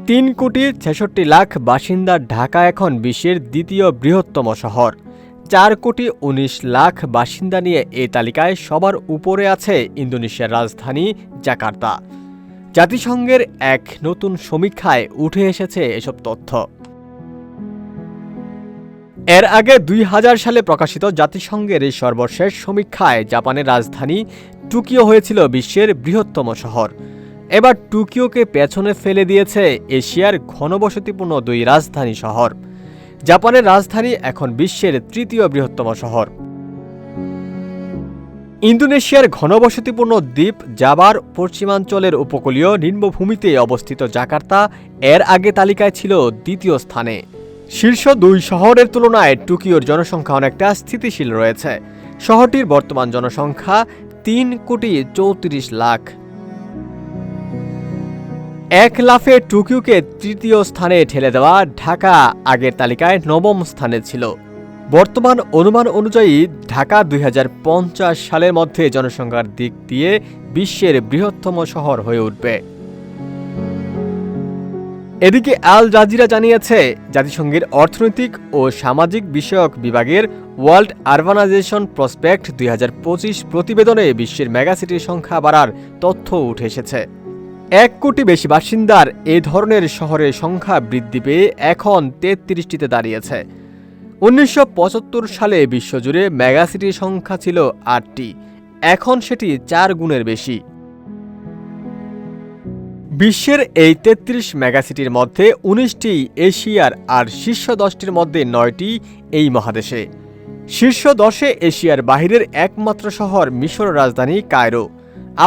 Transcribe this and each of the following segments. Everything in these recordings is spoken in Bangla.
৩,৬৬,০০,০০০ বাসিন্দার ঢাকা এখন বিশ্বের দ্বিতীয় বৃহত্তম শহর। ৪,১৯,০০,০০০ বাসিন্দা নিয়ে এই তালিকায় সবার উপরে আছে ইন্দোনেশিয়ার রাজধানী জাকার্তা। জাতিসংঘের এক নতুন সমীক্ষায় উঠে এসেছে এসব তথ্য। এর আগে ২০০০ সালে প্রকাশিত জাতিসংঘের এই সর্বশেষ সমীক্ষায় জাপানের রাজধানী টোকিও হয়েছিল বিশ্বের বৃহত্তম শহর। এবার টোকিওকে পেছনে ফেলে দিয়েছে এশিয়ার ঘনবসতিপূর্ণ দুই রাজধানী শহর। জাপানের রাজধানী এখন বিশ্বের তৃতীয় বৃহত্তম শহর। ইন্দোনেশিয়ার ঘনবসতিপূর্ণ দ্বীপ জাবার পশ্চিমাঞ্চলের উপকূলীয় নিম্নভূমিতে অবস্থিত জাকার্তা এর আগে তালিকায় ছিল দ্বিতীয় স্থানে। শীর্ষ দুই শহরের তুলনায় টোকিওর জনসংখ্যা অনেকটা স্থিতিশীল রয়েছে। শহরটির বর্তমান জনসংখ্যা ৩,৩৪,০০,০০০। এক লাফে টোকিওকে তৃতীয় স্থানে ঠেলে দেওয়া ঢাকা আগের তালিকায় নবম স্থানে ছিল। বর্তমান অনুমান অনুযায়ী ঢাকা ২০৫০ সালের মধ্যে জনসংখ্যার দিক দিয়ে বিশ্বের বৃহত্তম শহর হয়ে উঠবে। এদিকে আল জাজিরা জানিয়েছে, জাতিসংঘের অর্থনৈতিক ও সামাজিক বিষয়ক বিভাগের ওয়ার্ল্ড আরবানাইজেশন প্রসপেক্ট ২০২৫ প্রতিবেদনে বিশ্বের মেগাসিটির সংখ্যা বাড়ার তথ্য উঠে এসেছে। ১ কোটি বেশি বাসিন্দার এ ধরনের শহরের সংখ্যা বৃদ্ধি পেয়ে এখন ৩৩টিতে দাঁড়িয়েছে। ১৯৭৫ সালে বিশ্বজুড়ে মেগাসিটির সংখ্যা ছিল ৮টি, এখন সেটি ৪ গুণের বেশি। বিশ্বের এই ৩৩ মেগাসিটির মধ্যে ১৯টি এশিয়ার আর শীর্ষ ১০টির মধ্যে ৯টি এই মহাদেশে। শীর্ষ ১০-এ এশিয়ার বাহিরের একমাত্র শহর মিশরের রাজধানী কায়রো।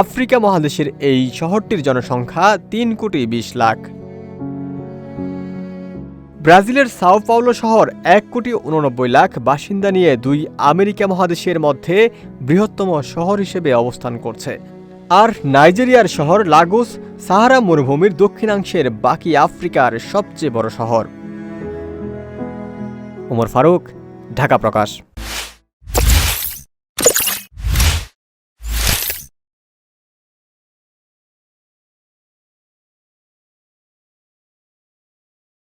আফ্রিকা মহাদেশের এই শহরটির জনসংখ্যা ৩,২০,০০,০০০। ব্রাজিলের সাও পাওলো শহর ১,৮৯,০০,০০০ বাসিন্দা নিয়ে দুই আমেরিকা মহাদেশের মধ্যে বৃহত্তম শহর হিসেবে অবস্থান করছে। আর নাইজেরিয়ার শহর লাগোস সাহারা মরুভূমির দক্ষিণাংশের বাকি আফ্রিকার সবচেয়ে বড় শহর। ওমর ফারুক, ঢাকা প্রকাশ।